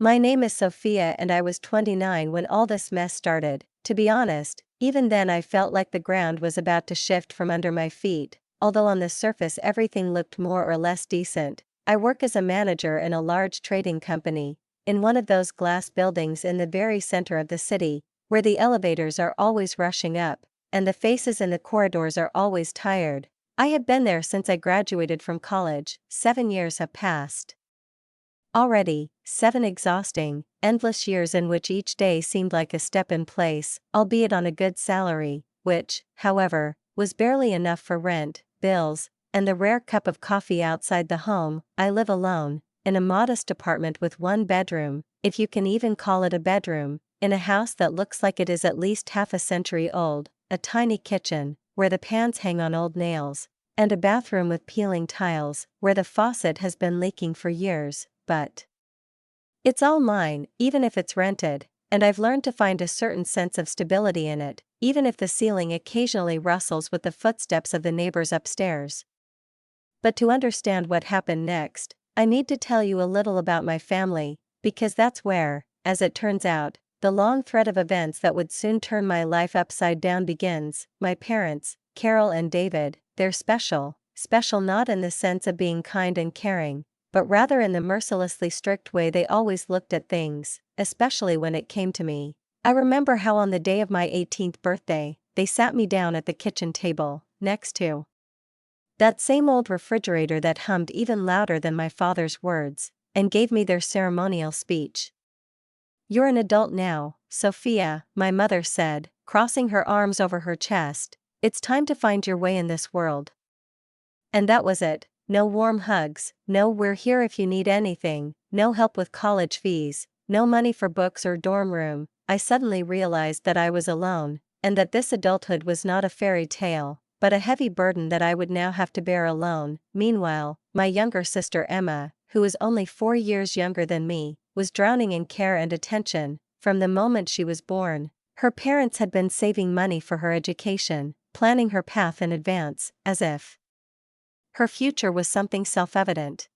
My name is Sophia and I was 29 when all this mess started. To be honest, even then I felt like the ground was about to shift from under my feet, although on the surface everything looked more or less decent. I work as a manager in a large trading company, in one of those glass buildings in the very center of the city, where the elevators are always rushing up, and the faces in the corridors are always tired. I have been there since I graduated from college. 7 years have passed. Already, 7 exhausting, endless years in which each day seemed like a step in place, albeit on a good salary, which, however, was barely enough for rent, bills, and the rare cup of coffee outside the home. I live alone, in a modest apartment with 1 bedroom, if you can even call it a bedroom, in a house that looks like it is at least half a century old, a tiny kitchen, where the pans hang on old nails, and a bathroom with peeling tiles, where the faucet has been leaking for years. But it's all mine, even if it's rented, and I've learned to find a certain sense of stability in it, even if the ceiling occasionally rustles with the footsteps of the neighbors upstairs. But to understand what happened next, I need to tell you a little about my family, because that's where, as it turns out, the long thread of events that would soon turn my life upside down begins. My parents, Carol and David, they're special not in the sense of being kind and caring, but rather in the mercilessly strict way they always looked at things, especially when it came to me. I remember how on the day of my 18th birthday, they sat me down at the kitchen table, next to that same old refrigerator that hummed even louder than my father's words, and gave me their ceremonial speech. "You're an adult now, Sophia," my mother said, crossing her arms over her chest. "It's time to find your way in this world." And that was it. No warm hugs, no "we're here if you need anything," no help with college fees, no money for books or dorm room. I suddenly realized that I was alone, and that this adulthood was not a fairy tale, but a heavy burden that I would now have to bear alone. Meanwhile, my younger sister Emma, who is only 4 years younger than me, was drowning in care and attention. From the moment she was born, her parents had been saving money for her education, planning her path in advance, as if her future was something self-evident.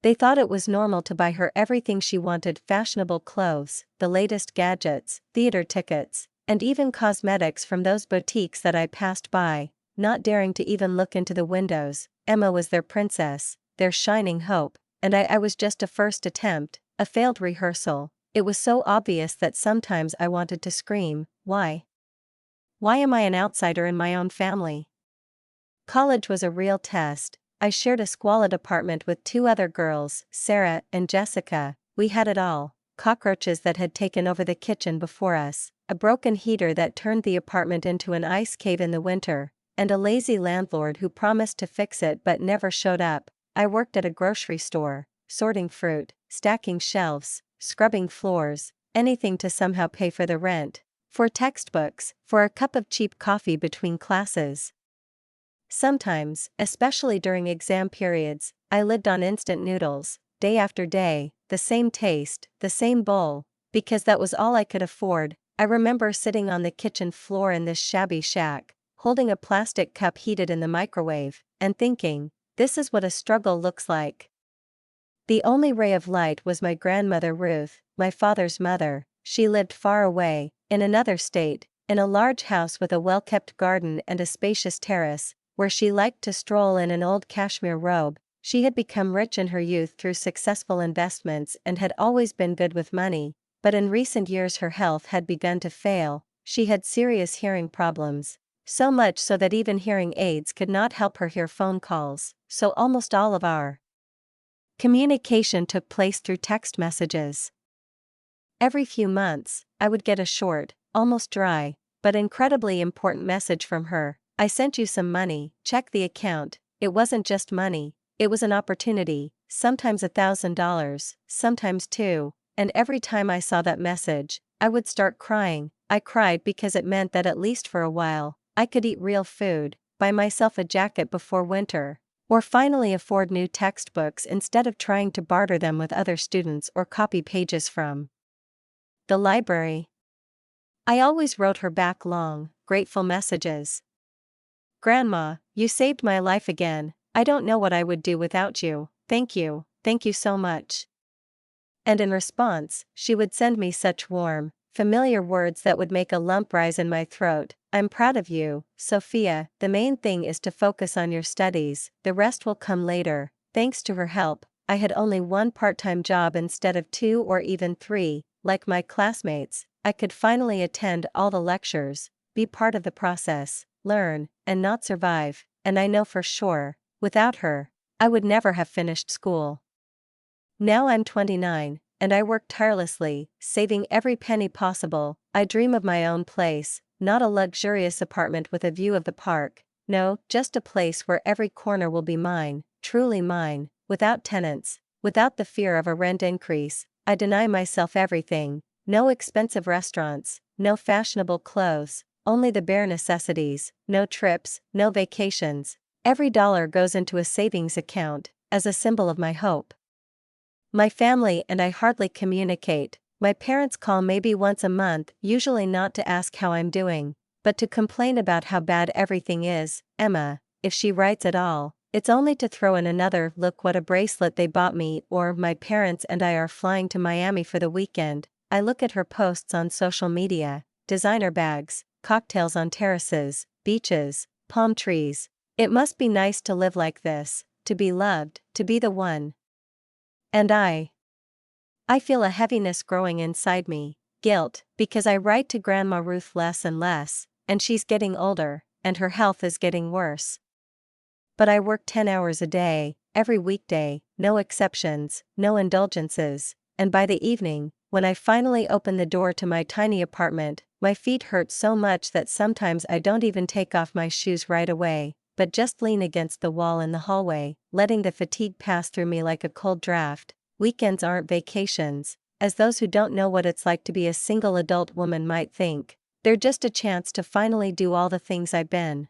They thought it was normal to buy her everything she wanted: fashionable clothes, the latest gadgets, theater tickets, and even cosmetics from those boutiques that I passed by, not daring to even look into the windows. Emma was their princess, their shining hope, and I was just a first attempt, a failed rehearsal. It was so obvious that sometimes I wanted to scream, "Why? Why am I an outsider in my own family?" College was a real test. I shared a squalid apartment with 2 other girls, Sarah and Jessica. We had it all: cockroaches that had taken over the kitchen before us, a broken heater that turned the apartment into an ice cave in the winter, and a lazy landlord who promised to fix it but never showed up. I worked at a grocery store, sorting fruit, stacking shelves, scrubbing floors, anything to somehow pay for the rent, for textbooks, for a cup of cheap coffee between classes. Sometimes, especially during exam periods, I lived on instant noodles, day after day, the same taste, the same bowl, because that was all I could afford. I remember sitting on the kitchen floor in this shabby shack, holding a plastic cup heated in the microwave, and thinking, this is what a struggle looks like. The only ray of light was my grandmother Ruth, my father's mother. She lived far away, in another state, in a large house with a well-kept garden and a spacious terrace, where she liked to stroll in an old cashmere robe. She had become rich in her youth through successful investments and had always been good with money, but in recent years her health had begun to fail. She had serious hearing problems, so much so that even hearing aids could not help her hear phone calls, so almost all of our communication took place through text messages. Every few months, I would get a short, almost dry, but incredibly important message from her: "I sent you some money, check the account." It wasn't just money, it was an opportunity, sometimes $1,000, sometimes 2, and every time I saw that message, I would start crying. I cried because it meant that at least for a while, I could eat real food, buy myself a jacket before winter, or finally afford new textbooks instead of trying to barter them with other students or copy pages from the library. I always wrote her back long, grateful messages. "Grandma, you saved my life again. I don't know what I would do without you. Thank you so much." And in response, she would send me such warm, familiar words that would make a lump rise in my throat. I'm proud of you, Sophia. The main thing is to focus on your studies, the rest will come later. Thanks to her help, I had only one part-time job instead of 2 or even 3, like my classmates. I could finally attend all the lectures, be part of the process, learn, and not survive, and I know for sure, without her, I would never have finished school. Now I'm 29, and I work tirelessly, saving every penny possible. I dream of my own place, not a luxurious apartment with a view of the park, no, just a place where every corner will be mine, truly mine, without tenants, without the fear of a rent increase. I deny myself everything, no expensive restaurants, no fashionable clothes, only the bare necessities, no trips, no vacations. Every dollar goes into a savings account, as a symbol of my hope. My family and I hardly communicate. My parents call maybe once a month, usually not to ask how I'm doing, but to complain about how bad everything is. Emma, if she writes at all, it's only to throw in another "look what a bracelet they bought me," or "my parents and I are flying to Miami for the weekend." I look at her posts on social media, designer bags, cocktails on terraces, beaches, palm trees. It must be nice to live like this, to be loved, to be the one. And I feel a heaviness growing inside me, guilt, because I write to Grandma Ruth less and less, and she's getting older, and her health is getting worse. But I work 10 hours a day, every weekday, no exceptions, no indulgences, and by the evening, when I finally open the door to my tiny apartment, my feet hurt so much that sometimes I don't even take off my shoes right away, but just lean against the wall in the hallway, letting the fatigue pass through me like a cold draft. Weekends aren't vacations, as those who don't know what it's like to be a single adult woman might think. They're just a chance to finally do all the things I've been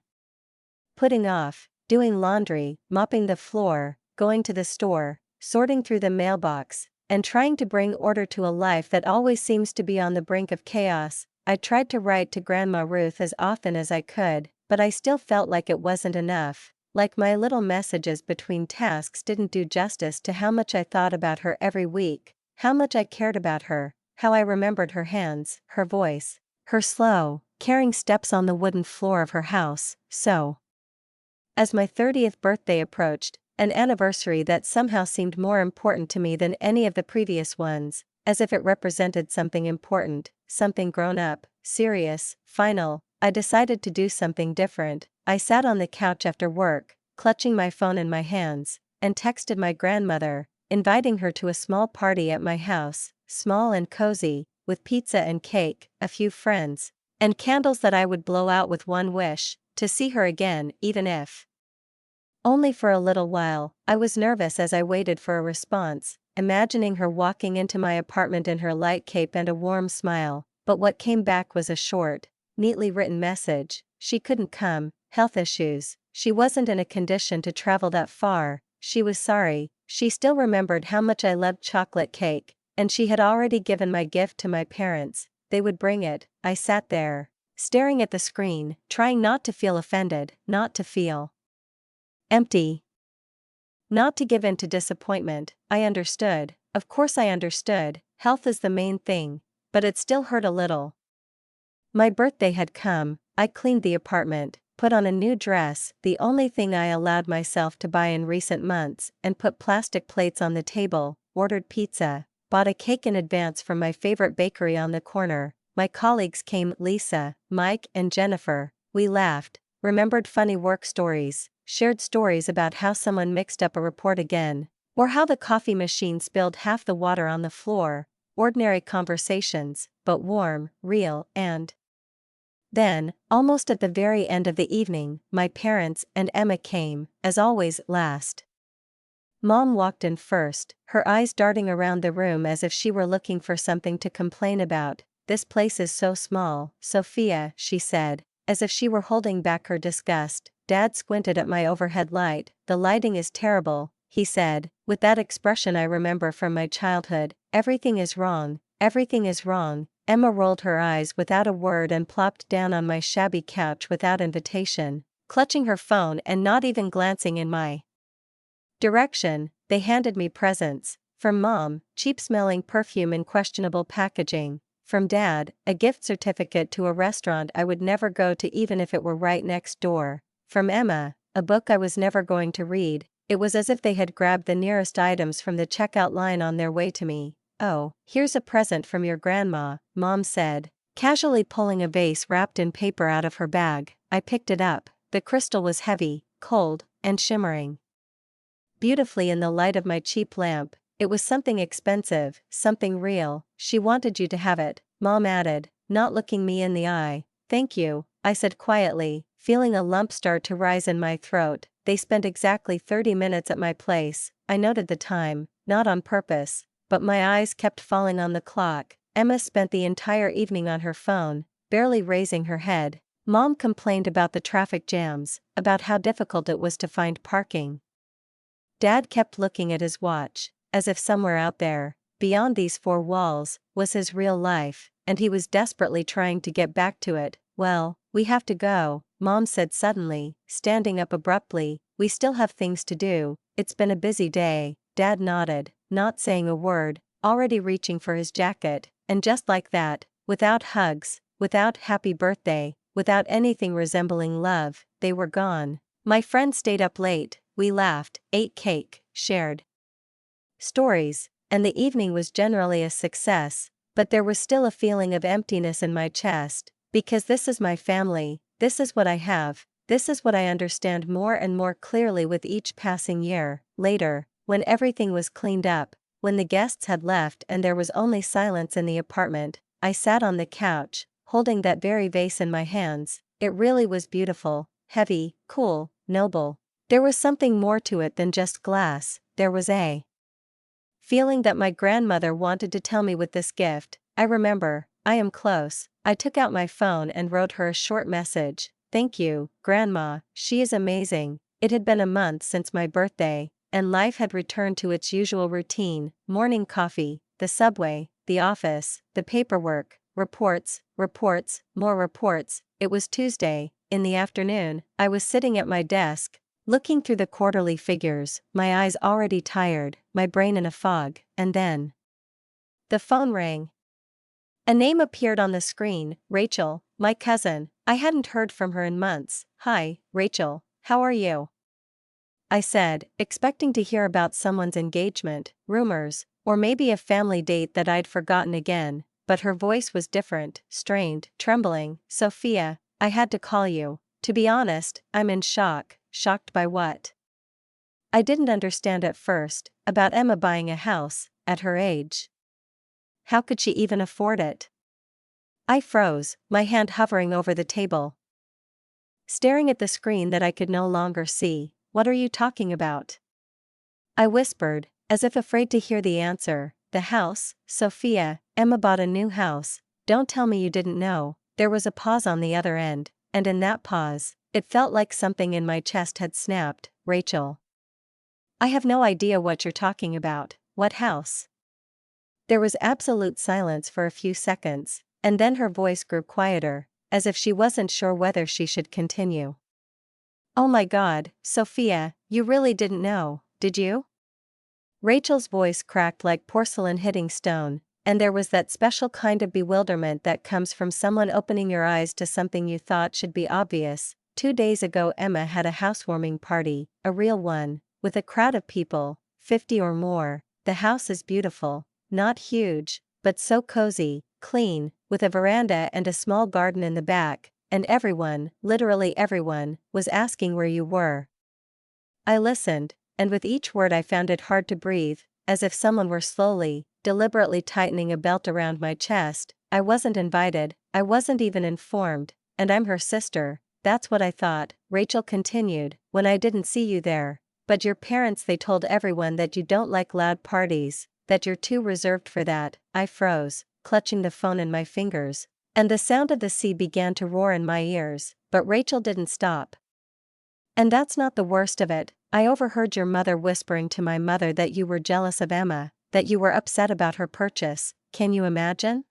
putting off, doing laundry, mopping the floor, going to the store, sorting through the mailbox, and trying to bring order to a life that always seems to be on the brink of chaos. I tried to write to Grandma Ruth as often as I could, but I still felt like it wasn't enough. Like my little messages between tasks didn't do justice to how much I thought about her every week, how much I cared about her, how I remembered her hands, her voice, her slow, caring steps on the wooden floor of her house. So, as my 30th birthday approached, an anniversary that somehow seemed more important to me than any of the previous ones, as if it represented something important, something grown up, serious, final, I decided to do something different. I sat on the couch after work, clutching my phone in my hands, and texted my grandmother, inviting her to a small party at my house, small and cozy, with pizza and cake, a few friends, and candles that I would blow out with one wish, to see her again, even if only for a little while. I was nervous as I waited for a response, imagining her walking into my apartment in her light cape and a warm smile, but what came back was a short, neatly written message. She couldn't come, health issues, she wasn't in a condition to travel that far, she was sorry. She still remembered how much I loved chocolate cake, and she had already given my gift to my parents. They would bring it. I sat there, staring at the screen, trying not to feel offended, not to feel empty, not to give in to disappointment. I understood, of course I understood, health is the main thing, but it still hurt a little. My birthday had come. I cleaned the apartment, put on a new dress, the only thing I allowed myself to buy in recent months, and put plastic plates on the table, ordered pizza, bought a cake in advance from my favorite bakery on the corner. My colleagues came, Lisa, Mike, and Jennifer. We laughed, remembered funny work stories, shared stories about how someone mixed up a report again, or how the coffee machine spilled half the water on the floor. Ordinary conversations, but warm, real, and then, almost at the very end of the evening, my parents and Emma came, as always, last. Mom walked in first, her eyes darting around the room as if she were looking for something to complain about. "This place is so small, Sophia," she said, as if she were holding back her disgust. Dad squinted at my overhead light. "The lighting is terrible," he said, with that expression I remember from my childhood. "Everything is wrong, everything is wrong." Emma rolled her eyes without a word and plopped down on my shabby couch without invitation, clutching her phone and not even glancing in my direction. They handed me presents, From Mom, cheap-smelling perfume in questionable packaging. From Dad, a gift certificate to a restaurant I would never go to even if it were right next door. From Emma, a book I was never going to read. It was as if they had grabbed the nearest items from the checkout line on their way to me. "Oh, here's a present from your grandma," Mom said, casually pulling a vase wrapped in paper out of her bag. I picked it up. The crystal was heavy, cold, and shimmering beautifully in the light of my cheap lamp. It was something expensive, something real. "She wanted you to have it," Mom added, not looking me in the eye. "Thank you," I said quietly, feeling a lump start to rise in my throat. They spent exactly 30 minutes at my place. I noted the time, not on purpose, but my eyes kept falling on the clock. Emma spent the entire evening on her phone, barely raising her head. Mom complained about the traffic jams, about how difficult it was to find parking. Dad kept looking at his watch, as if somewhere out there, beyond these four walls, was his real life, and he was desperately trying to get back to it. "Well, we have to go," Mom said suddenly, standing up abruptly. "We still have things to do. It's been a busy day." Dad nodded, not saying a word, already reaching for his jacket, and just like that, without hugs, without happy birthday, without anything resembling love, they were gone. My friend stayed up late. We laughed, ate cake, shared stories, and the evening was generally a success, but there was still a feeling of emptiness in my chest, because this is my family, this is what I have, this is what I understand more and more clearly with each passing year. Later, when everything was cleaned up, when the guests had left and there was only silence in the apartment, I sat on the couch, holding that very vase in my hands. It really was beautiful, heavy, cool, noble. There was something more to it than just glass. There was a feeling that my grandmother wanted to tell me with this gift. I remember, "I am close." I took out my phone and wrote her a short message. "Thank you, Grandma, she is amazing." It had been a month since my birthday, and life had returned to its usual routine: morning coffee, the subway, the office, the paperwork, reports, more reports. It was Tuesday. In the afternoon, I was sitting at my desk, looking through the quarterly figures, my eyes already tired, my brain in a fog, and then the phone rang. A name appeared on the screen: Rachel, my cousin. I hadn't heard from her in months. "Hi, Rachel, how are you?" I said, expecting to hear about someone's engagement, rumors, or maybe a family date that I'd forgotten again, but her voice was different, strained, trembling. "Sophia, I had to call you. To be honest, I'm in shock." Shocked by what? I didn't understand at first. About Emma buying a house, at her age. How could she even afford it? I froze, my hand hovering over the table, staring at the screen that I could no longer see. "What are you talking about?" I whispered, as if afraid to hear the answer. "The house, Sophia. Emma bought a new house. Don't tell me you didn't know." There was a pause on the other end, and in that pause, it felt like something in my chest had snapped. "Rachel, I have no idea what you're talking about. What house?" There was absolute silence for a few seconds, and then her voice grew quieter, as if she wasn't sure whether she should continue. "Oh my God, Sophia, you really didn't know, did you?" Rachel's voice cracked like porcelain hitting stone, and there was that special kind of bewilderment that comes from someone opening your eyes to something you thought should be obvious. 2 days ago Emma had a housewarming party, a real one, with a crowd of people, 50 or more. The house is beautiful, not huge, but so cozy, clean, with a veranda and a small garden in the back, and everyone, literally everyone, was asking where you were. I listened, and with each word I found it hard to breathe, as if someone were slowly, deliberately tightening a belt around my chest. "I wasn't invited, I wasn't even informed, and I'm her sister. That's what I thought," Rachel continued, "when I didn't see you there. But your parents, they told everyone that you don't like loud parties, that you're too reserved for that." I froze, clutching the phone in my fingers, and the sound of the sea began to roar in my ears, but Rachel didn't stop. "And that's not the worst of it. I overheard your mother whispering to my mother that you were jealous of Emma, that you were upset about her purchase. Can you imagine?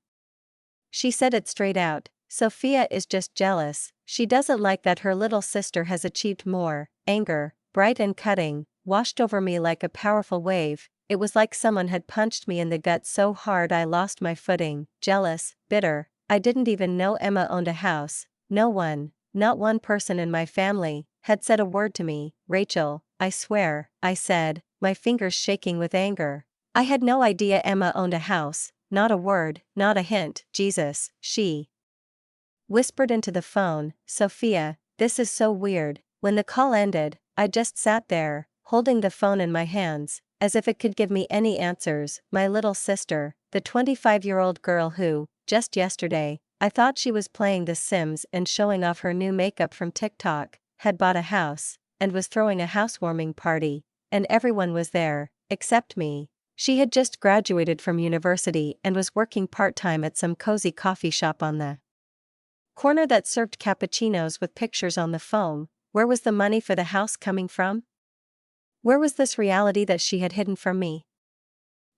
She said it straight out. Sophia is just jealous. She doesn't like that her little sister has achieved more." Anger, bright and cutting, washed over me like a powerful wave. It was like someone had punched me in the gut so hard I lost my footing, jealous, bitter. I didn't even know Emma owned a house. No one, not one person in my family, had said a word to me. Rachel, I swear, I said, my fingers shaking with anger. I had no idea Emma owned a house, not a word, not a hint. Jesus, she whispered into the phone, Sophia, this is so weird. When the call ended, I just sat there, holding the phone in my hands, as if it could give me any answers. My little sister, the 25-year-old girl who, just yesterday, I thought she was playing The Sims and showing off her new makeup from TikTok, had bought a house, and was throwing a housewarming party, and everyone was there, except me. She had just graduated from university and was working part-time at some cozy coffee shop on the corner that served cappuccinos with pictures on the phone. Where was the money for the house coming from? Where was this reality that she had hidden from me?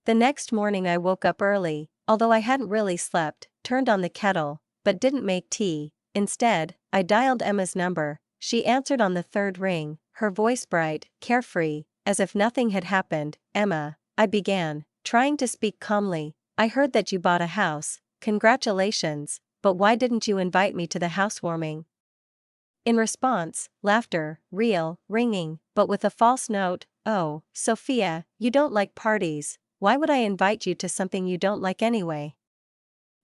The next morning I woke up early, although I hadn't really slept, turned on the kettle, but didn't make tea. Instead, I dialed Emma's number. She answered on the third ring, her voice bright, carefree, as if nothing had happened. Emma, I began, trying to speak calmly, I heard that you bought a house. Congratulations, but why didn't you invite me to the housewarming? In response, laughter, real, ringing, but with a false note. Oh, Sophia, you don't like parties. Why would I invite you to something you don't like anyway?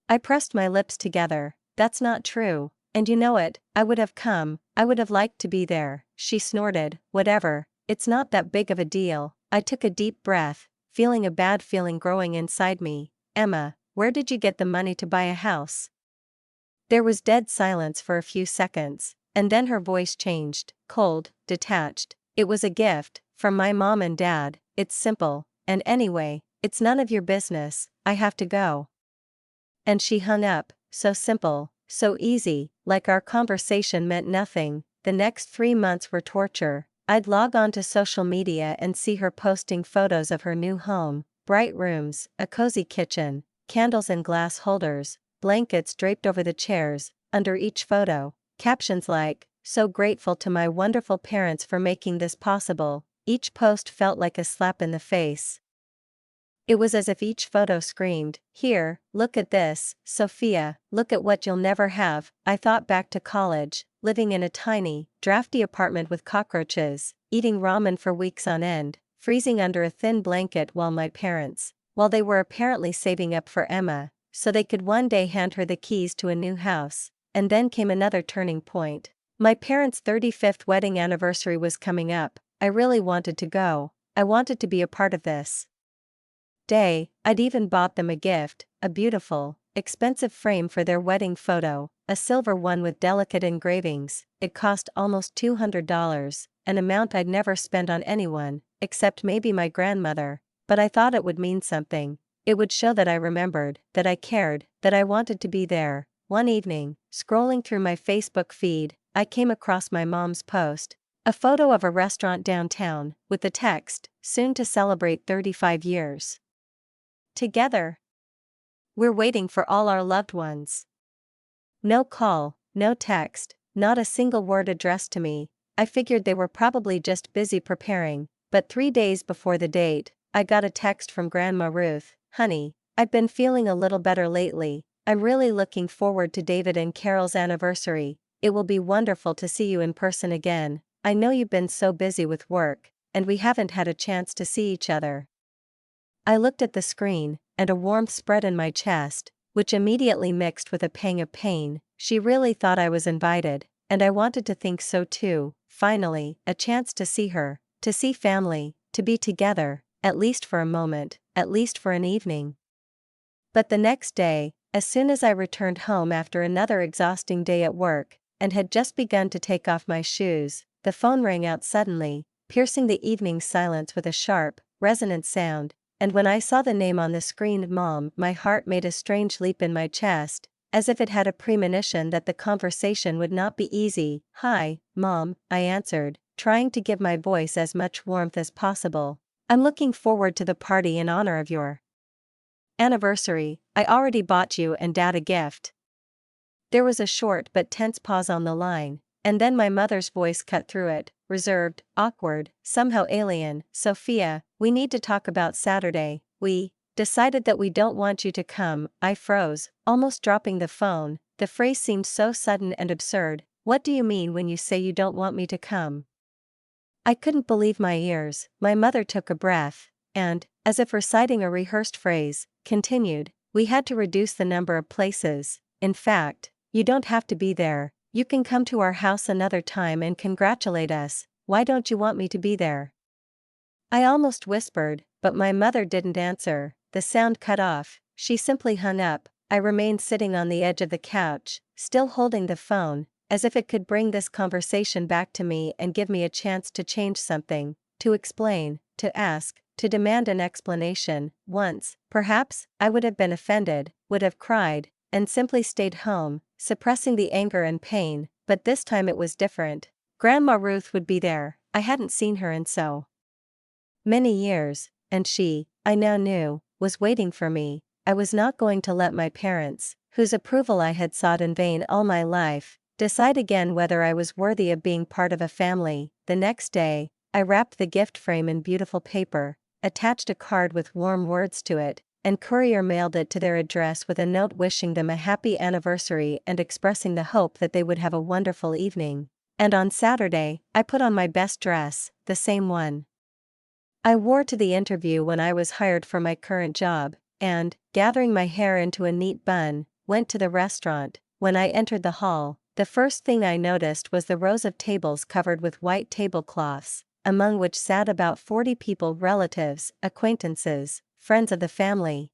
I pressed my lips together. That's not true, and you know it. I would have come, I would have liked to be there. She snorted, whatever, it's not that big of a deal. I took a deep breath, feeling a bad feeling growing inside me. Emma, where did you get the money to buy a house? There was dead silence for a few seconds, and then her voice changed, cold, detached. It was a gift, from my mom and dad. It's simple, and anyway, it's none of your business. I have to go. And she hung up, so simple, so easy, like our conversation meant nothing. The next 3 months were torture. I'd log on to social media and see her posting photos of her new home, bright rooms, a cozy kitchen, candles in glass holders, blankets draped over the chairs. Under each photo, captions like, so grateful to my wonderful parents for making this possible. Each post felt like a slap in the face. It was as if each photo screamed, here, look at this, Sophia, look at what you'll never have. I thought back to college, living in a tiny, drafty apartment with cockroaches, eating ramen for weeks on end, freezing under a thin blanket while they were apparently saving up for Emma, so they could one day hand her the keys to a new house. And then came another turning point. My parents' 35th wedding anniversary was coming up. I really wanted to go. I wanted to be a part of this day. I'd even bought them a gift, a beautiful, expensive frame for their wedding photo, a silver one with delicate engravings. It cost almost $200, an amount I'd never spent on anyone, except maybe my grandmother, but I thought it would mean something. It would show that I remembered, that I cared, that I wanted to be there. One evening, scrolling through my Facebook feed, I came across my mom's post, a photo of a restaurant downtown, with the text, soon to celebrate 35 years together. We're waiting for all our loved ones. No call, no text, not a single word addressed to me. I figured they were probably just busy preparing, but 3 days before the date, I got a text from Grandma Ruth. Honey, I've been feeling a little better lately. I'm really looking forward to David and Carol's anniversary. It will be wonderful to see you in person again. I know you've been so busy with work, and we haven't had a chance to see each other. I looked at the screen, and a warmth spread in my chest, which immediately mixed with a pang of pain. She really thought I was invited, and I wanted to think so too. Finally, a chance to see her, to see family, to be together, at least for a moment, at least for an evening. But the next day, as soon as I returned home after another exhausting day at work, and had just begun to take off my shoes, the phone rang out suddenly, piercing the evening silence with a sharp, resonant sound. And when I saw the name on the screen, Mom, my heart made a strange leap in my chest, as if it had a premonition that the conversation would not be easy. Hi, Mom, I answered, trying to give my voice as much warmth as possible. I'm looking forward to the party in honor of your anniversary. I already bought you and Dad a gift. There was a short but tense pause on the line, And then my mother's voice cut through it, reserved, awkward, somehow alien. "Sophia, we need to talk about Saturday. We decided that we don't want you to come." I froze, almost dropping the phone. The phrase seemed so sudden and absurd. "What do you mean when you say you don't want me to come?" I couldn't believe my ears. My mother took a breath, and, as if reciting a rehearsed phrase, continued, "We had to reduce the number of places. In fact, you don't have to be there. You can come to our house another time and congratulate us. Why don't you want me to be there?" I almost whispered, but my mother didn't answer. The sound cut off. She simply hung up. I remained sitting on the edge of the couch, still holding the phone, as if it could bring this conversation back to me and give me a chance to change something, to explain, to ask, to demand an explanation. Once, perhaps, I would have been offended, would have cried, and simply stayed home, suppressing the anger and pain, but this time it was different. Grandma Ruth would be there. I hadn't seen her in so many years, and she, I now knew, was waiting for me. I was not going to let my parents, whose approval I had sought in vain all my life, decide again whether I was worthy of being part of a family. The next day, I wrapped the gift frame in beautiful paper, attached a card with warm words to it, and courier mailed it to their address with a note wishing them a happy anniversary and expressing the hope that they would have a wonderful evening. And on Saturday, I put on my best dress, the same one I wore to the interview when I was hired for my current job, and, gathering my hair into a neat bun, went to the restaurant. When I entered the hall, the first thing I noticed was the rows of tables covered with white tablecloths, among which sat about 40 people, relatives, acquaintances, friends of the family.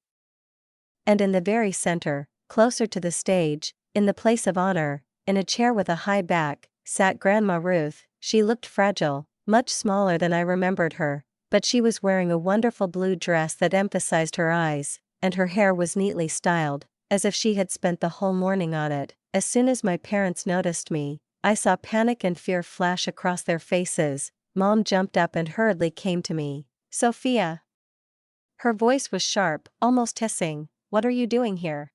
And in the very center, closer to the stage, in the place of honor, in a chair with a high back, sat Grandma Ruth. She looked fragile, much smaller than I remembered her, but she was wearing a wonderful blue dress that emphasized her eyes, and her hair was neatly styled, as if she had spent the whole morning on it. As soon as my parents noticed me, I saw panic and fear flash across their faces. Mom jumped up and hurriedly came to me. "Sophia." Her voice was sharp, almost hissing. "What are you doing here?"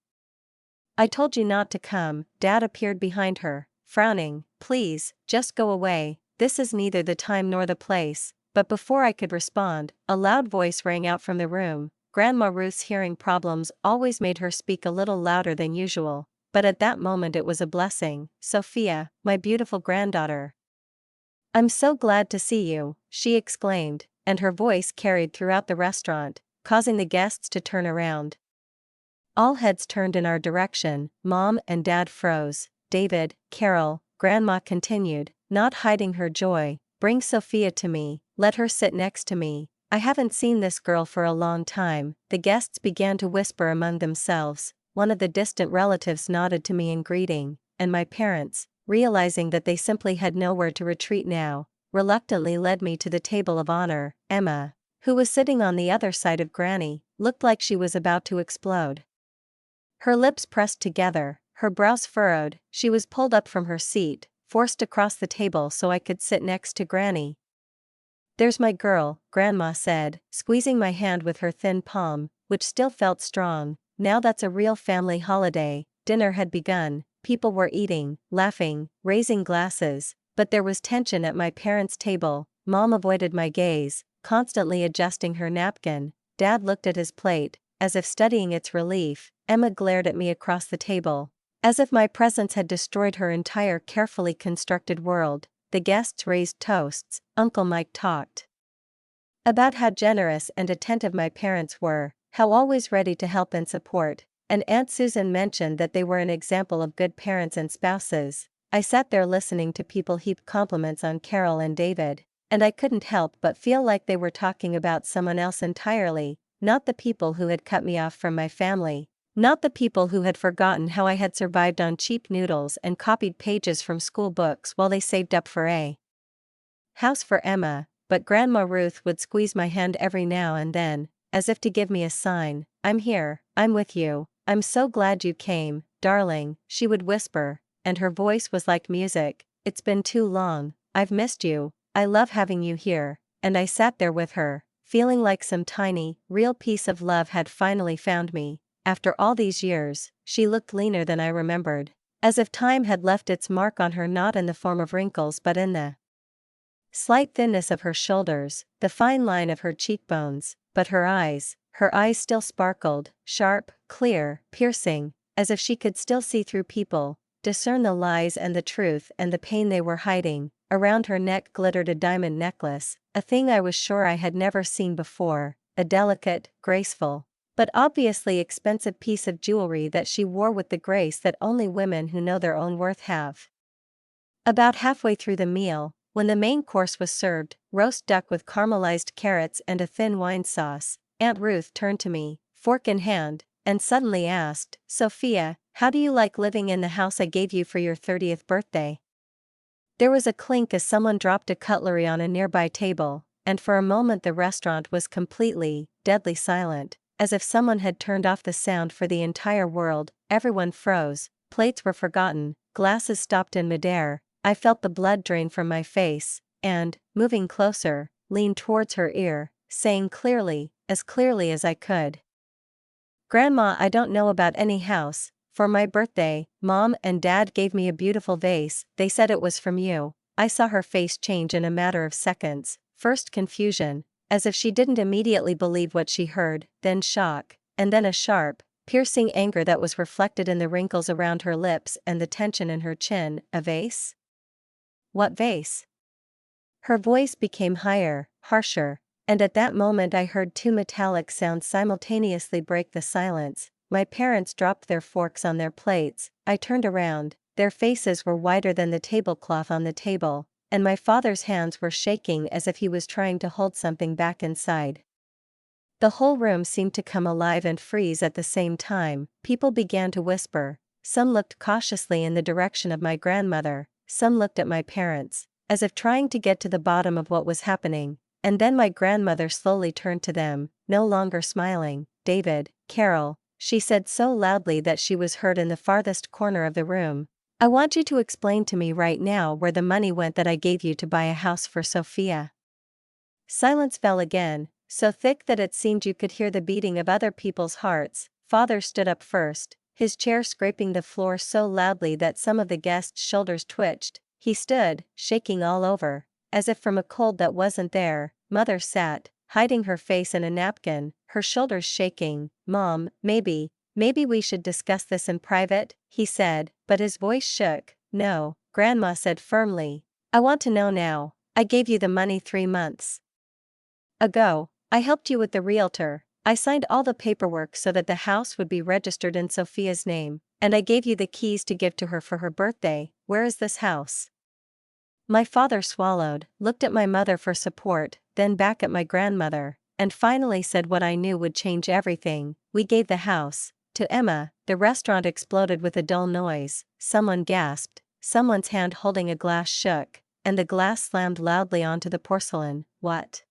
"I told you not to come." Dad appeared behind her, frowning. "Please, just go away. This is neither the time nor the place." But before I could respond, a loud voice rang out from the room. Grandma Ruth's hearing problems always made her speak a little louder than usual, but at that moment it was a blessing. "Sophia, my beautiful granddaughter. I'm so glad to see you," she exclaimed, and her voice carried throughout the restaurant, causing the guests to turn around. All heads turned in our direction. Mom and Dad froze. "David, Carol," Grandma continued, not hiding her joy, "bring Sophia to me. Let her sit next to me. I haven't seen this girl for a long time." The guests began to whisper among themselves. One of the distant relatives nodded to me in greeting, and my parents, realizing that they simply had nowhere to retreat now, reluctantly led me to the table of honor. Emma, who was sitting on the other side of Granny, looked like she was about to explode. Her lips pressed together, her brows furrowed. She was pulled up from her seat, forced across the table so I could sit next to Granny. "There's my girl," Grandma said, squeezing my hand with her thin palm, which still felt strong. "Now that's a real family holiday." Dinner had begun, people were eating, laughing, raising glasses, but there was tension at my parents' table. Mom avoided my gaze, constantly adjusting her napkin. Dad looked at his plate, as if studying its relief. Emma glared at me across the table, as if my presence had destroyed her entire carefully constructed world. The guests raised toasts. Uncle Mike talked about how generous and attentive my parents were, how always ready to help and support, and Aunt Susan mentioned that they were an example of good parents and spouses. I sat there listening to people heap compliments on Carol and David, and I couldn't help but feel like they were talking about someone else entirely, not the people who had cut me off from my family. Not the people who had forgotten how I had survived on cheap noodles and copied pages from school books while they saved up for a house for Emma, but Grandma Ruth would squeeze my hand every now and then, as if to give me a sign. "I'm here, I'm with you, I'm so glad you came, darling," she would whisper, and her voice was like music. "It's been too long, I've missed you, I love having you here." And I sat there with her, feeling like some tiny, real piece of love had finally found me. After all these years, she looked leaner than I remembered. As if time had left its mark on her, not in the form of wrinkles but in the slight thinness of her shoulders, the fine line of her cheekbones, but her eyes still sparkled, sharp, clear, piercing, as if she could still see through people, discern the lies and the truth and the pain they were hiding. Around her neck glittered a diamond necklace, a thing I was sure I had never seen before, a delicate, graceful, but obviously expensive piece of jewelry that she wore with the grace that only women who know their own worth have. About halfway through the meal, when the main course was served, roast duck with caramelized carrots and a thin wine sauce, Aunt Ruth turned to me, fork in hand, and suddenly asked, "Sophia, how do you like living in the house I gave you for your 30th birthday?" There was a clink as someone dropped a cutlery on a nearby table, and for a moment the restaurant was completely, deadly silent, as if someone had turned off the sound for the entire world. Everyone froze, plates were forgotten, glasses stopped in midair. I felt the blood drain from my face, and, moving closer, leaned towards her ear, saying clearly as I could, "Grandma, I don't know about any house. For my birthday, Mom and Dad gave me a beautiful vase, they said it was from you." I saw her face change in a matter of seconds, first confusion, as if she didn't immediately believe what she heard, then shock, and then a sharp, piercing anger that was reflected in the wrinkles around her lips and the tension in her chin. "A vase? What vase?" Her voice became higher, harsher, and at that moment I heard two metallic sounds simultaneously break the silence. My parents dropped their forks on their plates. I turned around, their faces were whiter than the tablecloth on the table, and my father's hands were shaking as if he was trying to hold something back inside. The whole room seemed to come alive and freeze at the same time. People began to whisper. Some looked cautiously in the direction of my grandmother, some looked at my parents, as if trying to get to the bottom of what was happening, and then my grandmother slowly turned to them, no longer smiling. "David, Carol," she said so loudly that she was heard in the farthest corner of the room, "I want you to explain to me right now where the money went that I gave you to buy a house for Sophia." Silence fell again, so thick that it seemed you could hear the beating of other people's hearts. Father stood up first, his chair scraping the floor so loudly that some of the guests' shoulders twitched. He stood, shaking all over, as if from a cold that wasn't there. Mother sat, hiding her face in a napkin, her shoulders shaking. "Mom, maybe we should discuss this in private," he said, but his voice shook. "No," Grandma said firmly. "I want to know now. I gave you the money 3 months ago. I helped you with the realtor. I signed all the paperwork so that the house would be registered in Sophia's name, and I gave you the keys to give to her for her birthday. Where is this house?" My father swallowed, looked at my mother for support, then back at my grandmother, and finally said what I knew would change everything. "We gave the house to Emma." The restaurant exploded with a dull noise. Someone gasped, someone's hand holding a glass shook, and the glass slammed loudly onto the porcelain. "What?"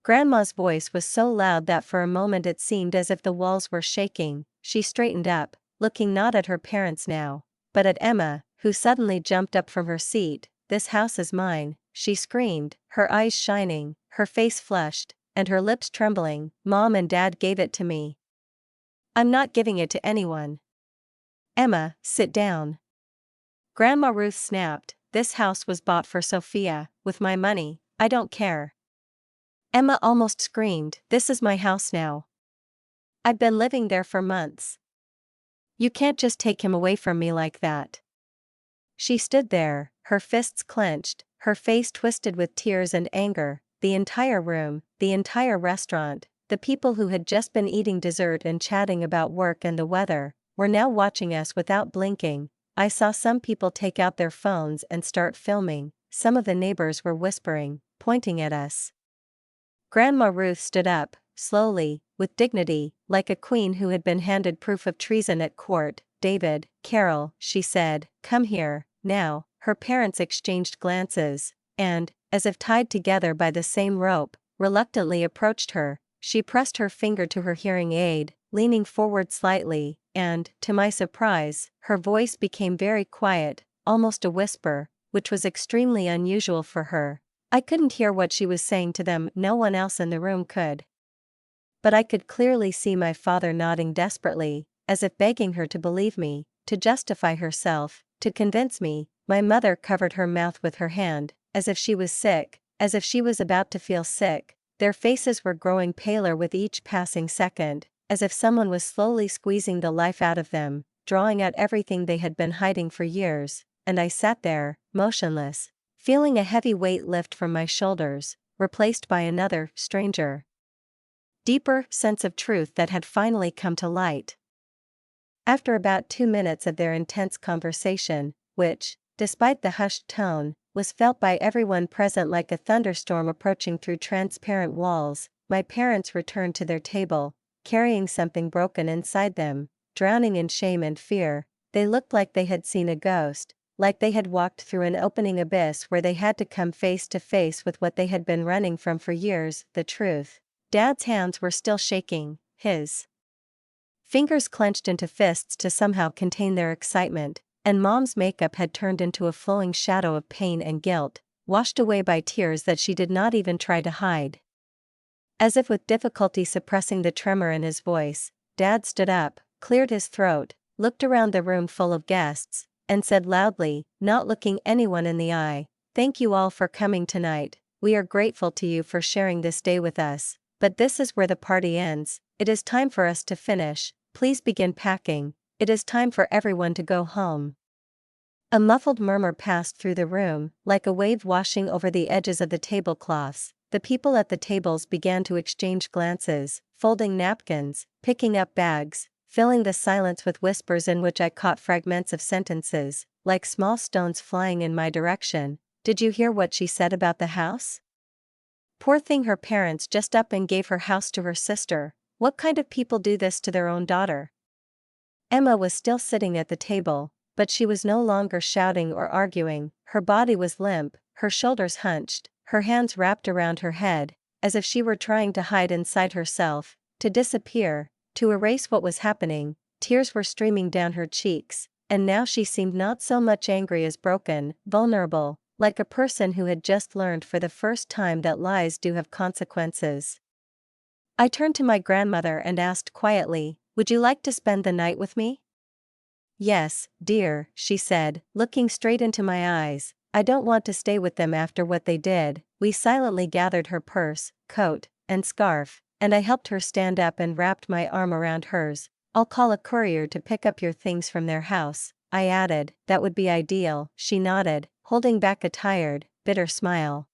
Grandma's voice was so loud that for a moment it seemed as if the walls were shaking. She straightened up, looking not at her parents now, but at Emma, who suddenly jumped up from her seat. "This house is mine," she screamed, her eyes shining, her face flushed, and her lips trembling. "Mom and Dad gave it to me. I'm not giving it to anyone." "Emma, sit down." Grandma Ruth snapped. "This house was bought for Sophia, with my money. I don't care." Emma almost screamed. "This is my house now. I've been living there for months. You can't just take him away from me like that." She stood there, her fists clenched, her face twisted with tears and anger. The entire room, the entire restaurant, the people who had just been eating dessert and chatting about work and the weather, were now watching us without blinking. I saw some people take out their phones and start filming. Some of the neighbors were whispering, pointing at us. Grandma Ruth stood up, slowly, with dignity, like a queen who had been handed proof of treason at court. "David, Carol," she said, "come here." Now, her parents exchanged glances, and, as if tied together by the same rope, reluctantly approached her. She pressed her finger to her hearing aid, leaning forward slightly, and, to my surprise, her voice became very quiet, almost a whisper, which was extremely unusual for her. I couldn't hear what she was saying to them, no one else in the room could. But I could clearly see my father nodding desperately, as if begging her to believe me. to justify herself, to convince me. My mother covered her mouth with her hand, as if she was sick, as if she was about to feel sick. Their faces were growing paler with each passing second, as if someone was slowly squeezing the life out of them, drawing out everything they had been hiding for years, and I sat there, motionless, feeling a heavy weight lift from my shoulders, replaced by another, stranger, deeper sense of truth that had finally come to light. After about 2 minutes of their intense conversation, which, despite the hushed tone, was felt by everyone present like a thunderstorm approaching through transparent walls, my parents returned to their table, carrying something broken inside them, drowning in shame and fear. They looked like they had seen a ghost, like they had walked through an opening abyss where they had to come face to face with what they had been running from for years, the truth. Dad's hands were still shaking, his fingers clenched into fists to somehow contain their excitement, and Mom's makeup had turned into a flowing shadow of pain and guilt, washed away by tears that she did not even try to hide. As if with difficulty suppressing the tremor in his voice, Dad stood up, cleared his throat, looked around the room full of guests, and said loudly, not looking anyone in the eye, "Thank you all for coming tonight. We are grateful to you for sharing this day with us, but this is where the party ends. It is time for us to finish. Please begin packing. It is time for everyone to go home." A muffled murmur passed through the room, like a wave washing over the edges of the tablecloths. The people at the tables began to exchange glances, folding napkins, picking up bags, filling the silence with whispers in which I caught fragments of sentences, like small stones flying in my direction. "Did you hear what she said about the house? Poor thing, her parents just up and gave her house to her sister. What kind of people do this to their own daughter?" Emma was still sitting at the table, but she was no longer shouting or arguing. Her body was limp, her shoulders hunched, her hands wrapped around her head, as if she were trying to hide inside herself, to disappear, to erase what was happening. Tears were streaming down her cheeks, and now she seemed not so much angry as broken, vulnerable, like a person who had just learned for the first time that lies do have consequences. I turned to my grandmother and asked quietly, "Would you like to spend the night with me?" "Yes, dear," she said, looking straight into my eyes. "I don't want to stay with them after what they did." We silently gathered her purse, coat, and scarf, and I helped her stand up and wrapped my arm around hers. "I'll call a courier to pick up your things from their house," I added. "That would be ideal." She nodded, holding back a tired, bitter smile.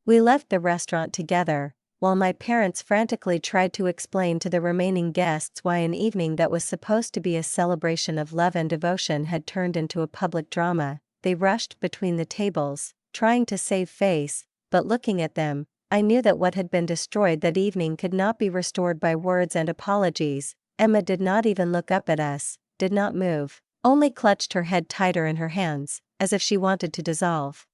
We left the restaurant together, while my parents frantically tried to explain to the remaining guests why an evening that was supposed to be a celebration of love and devotion had turned into a public drama. They rushed between the tables, trying to save face, but looking at them, I knew that what had been destroyed that evening could not be restored by words and apologies. Emma did not even look up at us, did not move, only clutched her head tighter in her hands, as if she wanted to dissolve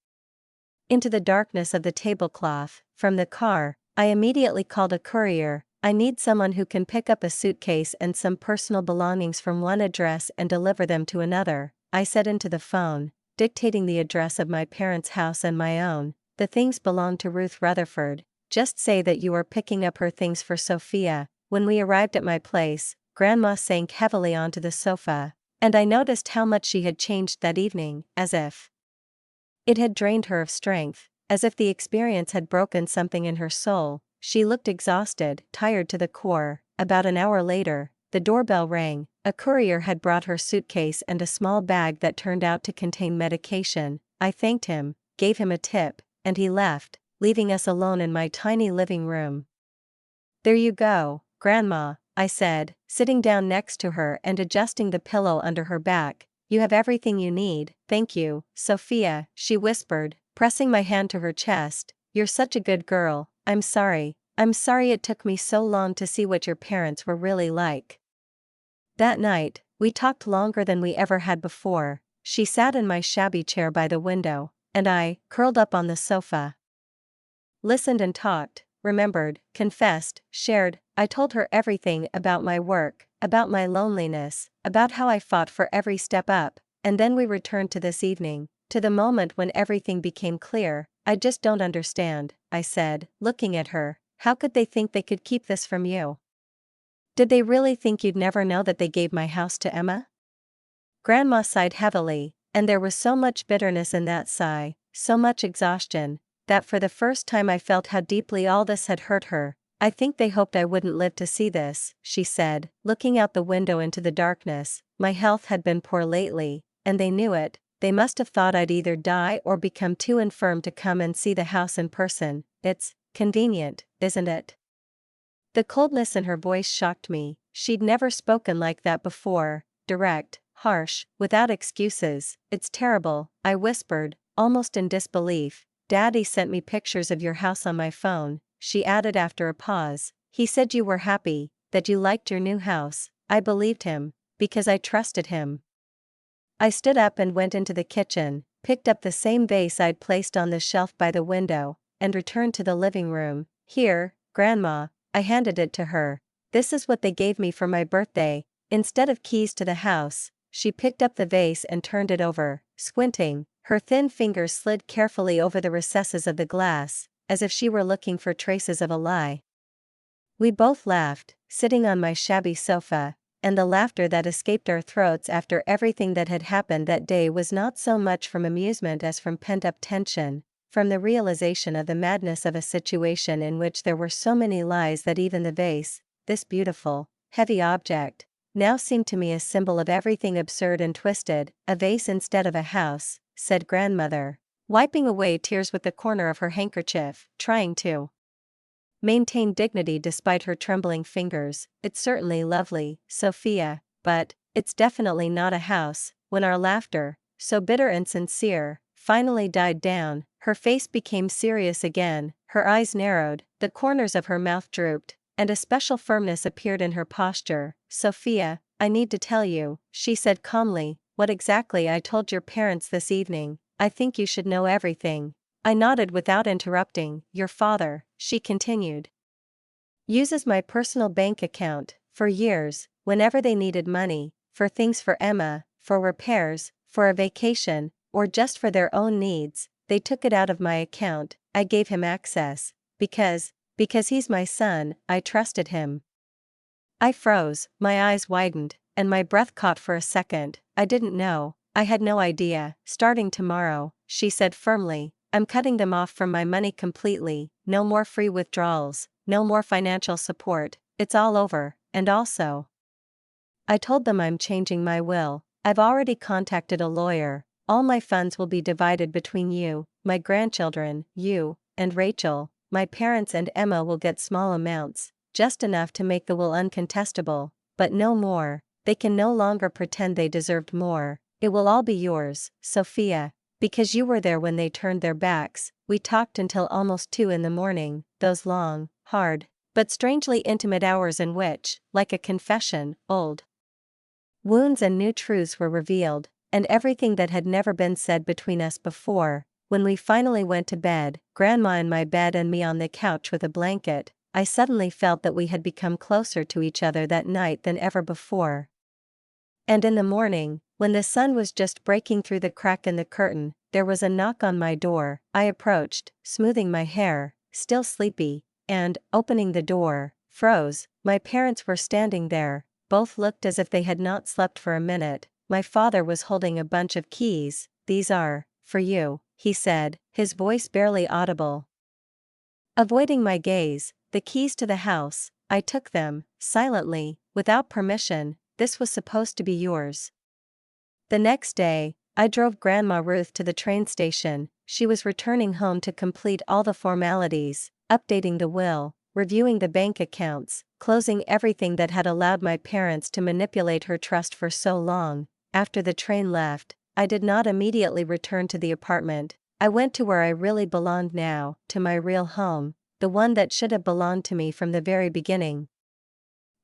into the darkness of the tablecloth. From the car, I immediately called a courier. "I need someone who can pick up a suitcase and some personal belongings from one address and deliver them to another," I said into the phone, dictating the address of my parents' house and my own. "The things belong to Ruth Rutherford. Just say that you are picking up her things for Sophia." When we arrived at my place, Grandma sank heavily onto the sofa, and I noticed how much she had changed that evening, as if it had drained her of strength, as if the experience had broken something in her soul. She looked exhausted, tired to the core. About an hour later, the doorbell rang. A courier had brought her suitcase and a small bag that turned out to contain medication. I thanked him, gave him a tip, and he left, leaving us alone in my tiny living room. "There you go, Grandma," I said, sitting down next to her and adjusting the pillow under her back. "You have everything you need." "Thank you, Sophia," she whispered, pressing my hand to her chest. "You're such a good girl. I'm sorry it took me so long to see what your parents were really like." That night, we talked longer than we ever had before. She sat in my shabby chair by the window, and I, curled up on the sofa, listened and talked, remembered, confessed, shared. I told her everything about my work, about my loneliness, about how I fought for every step up, and then we returned to this evening, to the moment when everything became clear. "I just don't understand," I said, looking at her. "How could they think they could keep this from you? Did they really think you'd never know that they gave my house to Emma?" Grandma sighed heavily, and there was so much bitterness in that sigh, so much exhaustion, that for the first time I felt how deeply all this had hurt her. I think they hoped I wouldn't live to see this, she said, looking out the window into the darkness. My health had been poor lately, and they knew it. They must have thought I'd either die or become too infirm to come and see the house in person. It's convenient, isn't it? The coldness in her voice shocked me. She'd never spoken like that before, direct, harsh, without excuses. It's terrible, I whispered, almost in disbelief. Daddy sent me pictures of your house on my phone, she added after a pause. He said you were happy, that you liked your new house. I believed him, because I trusted him. I stood up and went into the kitchen, picked up the same vase I'd placed on the shelf by the window, and returned to the living room. Here, Grandma, I handed it to her. This is what they gave me for my birthday. Instead of keys to the house, she picked up the vase and turned it over, squinting. Her thin fingers slid carefully over the recesses of the glass, as if she were looking for traces of a lie. We both laughed, sitting on my shabby sofa, and the laughter that escaped our throats after everything that had happened that day was not so much from amusement as from pent-up tension, from the realization of the madness of a situation in which there were so many lies that even the vase, this beautiful, heavy object, now seemed to me a symbol of everything absurd and twisted. A vase instead of a house, said Grandmother, wiping away tears with the corner of her handkerchief, trying to maintain dignity despite her trembling fingers. It's certainly lovely, Sophia, but it's definitely not a house. When our laughter, so bitter and sincere, finally died down, her face became serious again, her eyes narrowed, the corners of her mouth drooped, and a special firmness appeared in her posture. Sophia, I need to tell you, she said calmly, what exactly I told your parents this evening. I think you should know everything. I nodded without interrupting. Your father, she continued, uses my personal bank account. For years, whenever they needed money, for things for Emma, for repairs, for a vacation, or just for their own needs, they took it out of my account. I gave him access. Because he's my son, I trusted him. I froze, my eyes widened, and my breath caught for a second. I didn't know. I had no idea. Starting tomorrow, she said firmly, I'm cutting them off from my money completely. No more free withdrawals, no more financial support. It's all over. And also, I told them I'm changing my will. I've already contacted a lawyer. All my funds will be divided between you, my grandchildren, you, and Rachel. My parents and Emma will get small amounts, just enough to make the will uncontestable, but no more. They can no longer pretend they deserved more. It will all be yours, Sophia, because you were there when they turned their backs. We talked until almost 2 in the morning, those long, hard, but strangely intimate hours in which, like a confession, old wounds and new truths were revealed, and everything that had never been said between us before. When we finally went to bed, Grandma in my bed and me on the couch with a blanket, I suddenly felt that we had become closer to each other that night than ever before. And in the morning, when the sun was just breaking through the crack in the curtain, there was a knock on my door. I approached, smoothing my hair, still sleepy, and, opening the door, froze. My parents were standing there. Both looked as if they had not slept for a minute. My father was holding a bunch of keys. These are for you, he said, his voice barely audible. Avoiding my gaze, the keys to the house, I took them, silently, without permission. This was supposed to be yours. The next day, I drove Grandma Ruth to the train station. She was returning home to complete all the formalities, updating the will, reviewing the bank accounts, closing everything that had allowed my parents to manipulate her trust for so long. After the train left, I did not immediately return to the apartment. I went to where I really belonged now, to my real home, the one that should have belonged to me from the very beginning.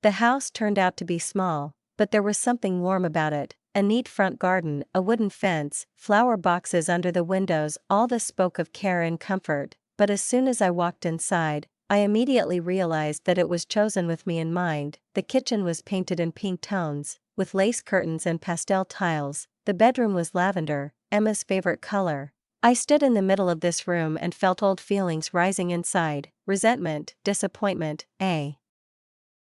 The house turned out to be small, but there was something warm about it. A neat front garden, a wooden fence, flower boxes under the windows, all this spoke of care and comfort. But as soon as I walked inside, I immediately realized that it was chosen with me in mind. The kitchen was painted in pink tones, with lace curtains and pastel tiles. The bedroom was lavender, Emma's favorite color. I stood in the middle of this room and felt old feelings rising inside, resentment, disappointment, a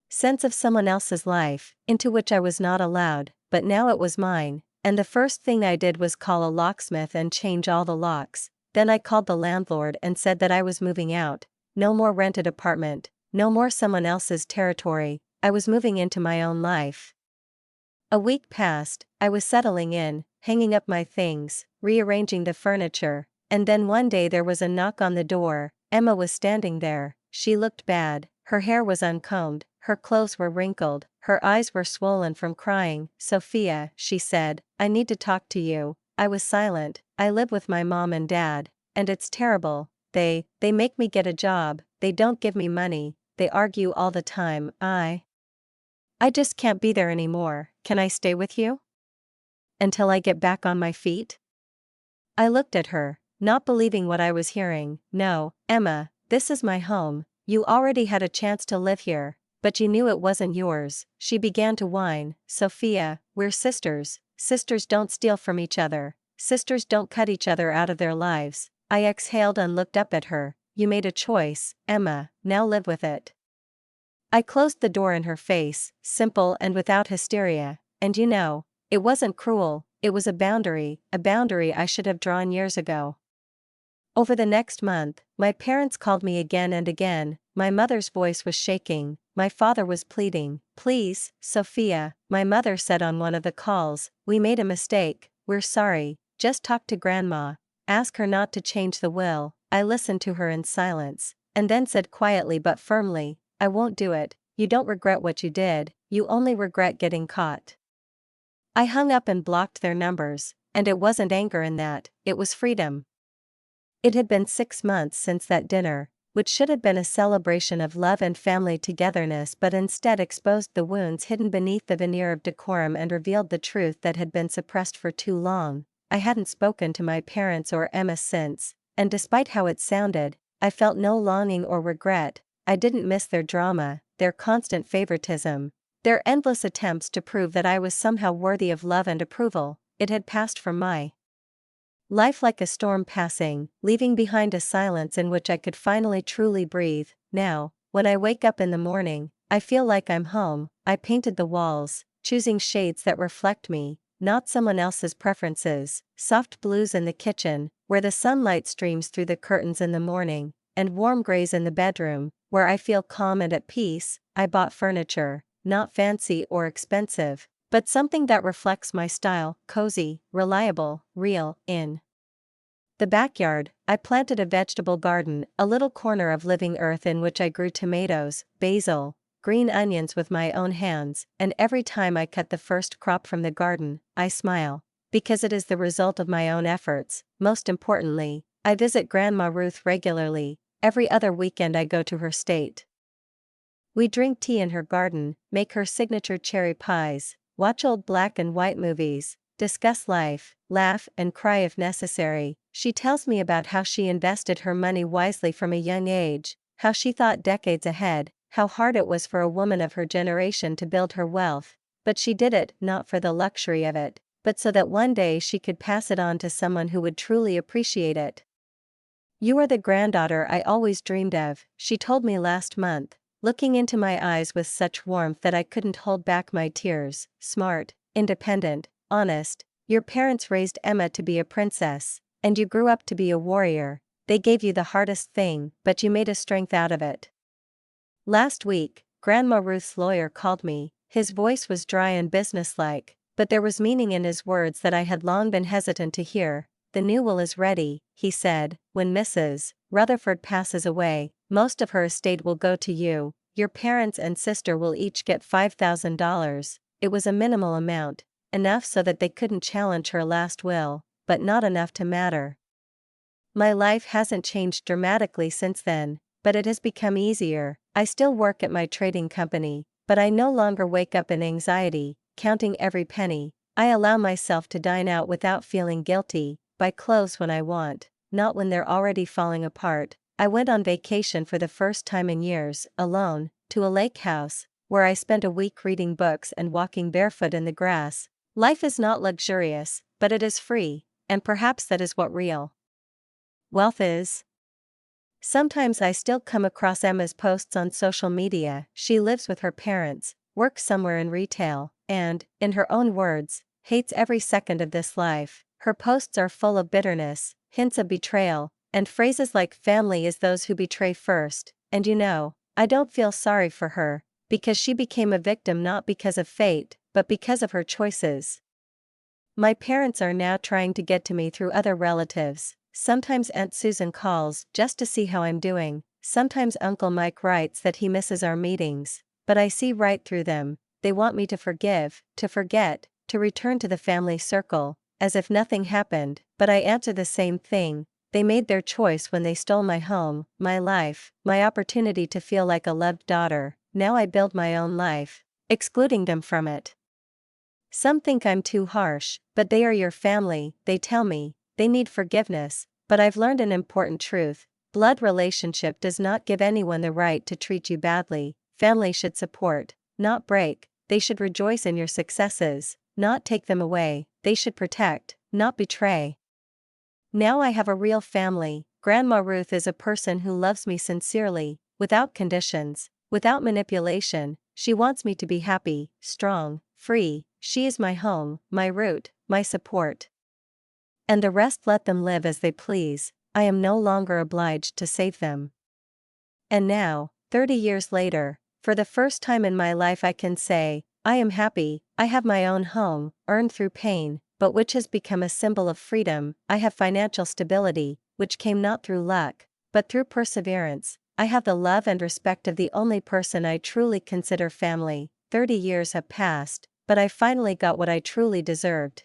sense of someone else's life, into which I was not allowed, but now it was mine. And the first thing I did was call a locksmith and change all the locks. Then I called the landlord and said that I was moving out. No more rented apartment, no more someone else's territory, I was moving into my own life. A week passed, I was settling in, hanging up my things, rearranging the furniture, and then one day there was a knock on the door. Emma was standing there. She looked bad, her hair was uncombed, her clothes were wrinkled, her eyes were swollen from crying. "Sophia," she said, "I need to talk to you." I was silent. "I live with my mom and dad, and it's terrible. They make me get a job, they don't give me money, they argue all the time. I just can't be there anymore. Can I stay with you? Until I get back on my feet?" I looked at her, not believing what I was hearing. "No, Emma, this is my home. You already had a chance to live here, but you knew it wasn't yours." She began to whine. "Sophia, we're sisters. Sisters don't steal from each other. Sisters don't cut each other out of their lives." I exhaled and looked up at her. "You made a choice, Emma, now live with it." I closed the door in her face, simple and without hysteria, and it wasn't cruel, it was a boundary I should have drawn years ago. Over the next month, my parents called me again and again. My mother's voice was shaking, my father was pleading. "Please, Sophia," my mother said on one of the calls, "we made a mistake, we're sorry, just talk to Grandma, ask her not to change the will." I listened to her in silence, and then said quietly but firmly, "I won't do it. You don't regret what you did, you only regret getting caught." I hung up and blocked their numbers, and it wasn't anger in that, it was freedom. It had been 6 months since that dinner, which should have been a celebration of love and family togetherness but instead exposed the wounds hidden beneath the veneer of decorum and revealed the truth that had been suppressed for too long. I hadn't spoken to my parents or Emma since, and despite how it sounded, I felt no longing or regret. I didn't miss their drama, their constant favoritism, their endless attempts to prove that I was somehow worthy of love and approval. It had passed from my life like a storm passing, leaving behind a silence in which I could finally truly breathe. Now, when I wake up in the morning, I feel like I'm home. I painted the walls, choosing shades that reflect me, not someone else's preferences. Soft blues in the kitchen, where the sunlight streams through the curtains in the morning, and warm grays in the bedroom, where I feel calm and at peace. I bought furniture, not fancy or expensive, but something that reflects my style, cozy, reliable, real. In the backyard, I planted a vegetable garden, a little corner of living earth in which I grew tomatoes, basil, green onions with my own hands, and every time I cut the first crop from the garden, I smile, because it is the result of my own efforts. Most importantly, I visit Grandma Ruth regularly. Every other weekend I go to her state. We drink tea in her garden, make her signature cherry pies, watch old black and white movies, discuss life, laugh and cry if necessary. She tells me about how she invested her money wisely from a young age, how she thought decades ahead, how hard it was for a woman of her generation to build her wealth, but she did it not for the luxury of it, but so that one day she could pass it on to someone who would truly appreciate it. "You are the granddaughter I always dreamed of," she told me last month, looking into my eyes with such warmth that I couldn't hold back my tears. "Smart, independent, honest. Your parents raised Emma to be a princess, and you grew up to be a warrior. They gave you the hardest thing, but you made a strength out of it." Last week, Grandma Ruth's lawyer called me. His voice was dry and businesslike, but there was meaning in his words that I had long been hesitant to hear. "The new will is ready," he said. "When Mrs. Rutherford passes away, most of her estate will go to you. Your parents and sister will each get $5,000. It was a minimal amount, enough so that they couldn't challenge her last will, but not enough to matter. My life hasn't changed dramatically since then, but it has become easier. I still work at my trading company, but I no longer wake up in anxiety, counting every penny. I allow myself to dine out without feeling guilty, buy clothes when I want, not when they're already falling apart. I went on vacation for the first time in years, alone, to a lake house, where I spent a week reading books and walking barefoot in the grass. Life is not luxurious, but it is free, and perhaps that is what real wealth is. Sometimes I still come across Emma's posts on social media. She lives with her parents, works somewhere in retail, and, in her own words, hates every second of this life. Her posts are full of bitterness, hints of betrayal, and phrases like family is those who betray first. And I don't feel sorry for her, because she became a victim not because of fate, but because of her choices. My parents are now trying to get to me through other relatives. Sometimes Aunt Susan calls just to see how I'm doing. Sometimes Uncle Mike writes that he misses our meetings. But I see right through them. They want me to forgive, to forget, to return to the family circle, as if nothing happened. But I answer the same thing. They made their choice when they stole my home, my life, my opportunity to feel like a loved daughter. Now I build my own life, excluding them from it. Some think I'm too harsh, but they are your family, they tell me. They need forgiveness, but I've learned an important truth. Blood relationship does not give anyone the right to treat you badly. Family should support, not break. They should rejoice in your successes, not take them away. They should protect, not betray. Now I have a real family. Grandma Ruth is a person who loves me sincerely, without conditions, without manipulation. She wants me to be happy, strong, free. She is my home, my root, my support. And the rest, let them live as they please. I am no longer obliged to save them. And now, 30 years later, for the first time in my life I can say, I am happy. I have my own home, earned through pain, but which has become a symbol of freedom. I have financial stability, which came not through luck, but through perseverance. I have the love and respect of the only person I truly consider family. 30 years have passed, but I finally got what I truly deserved.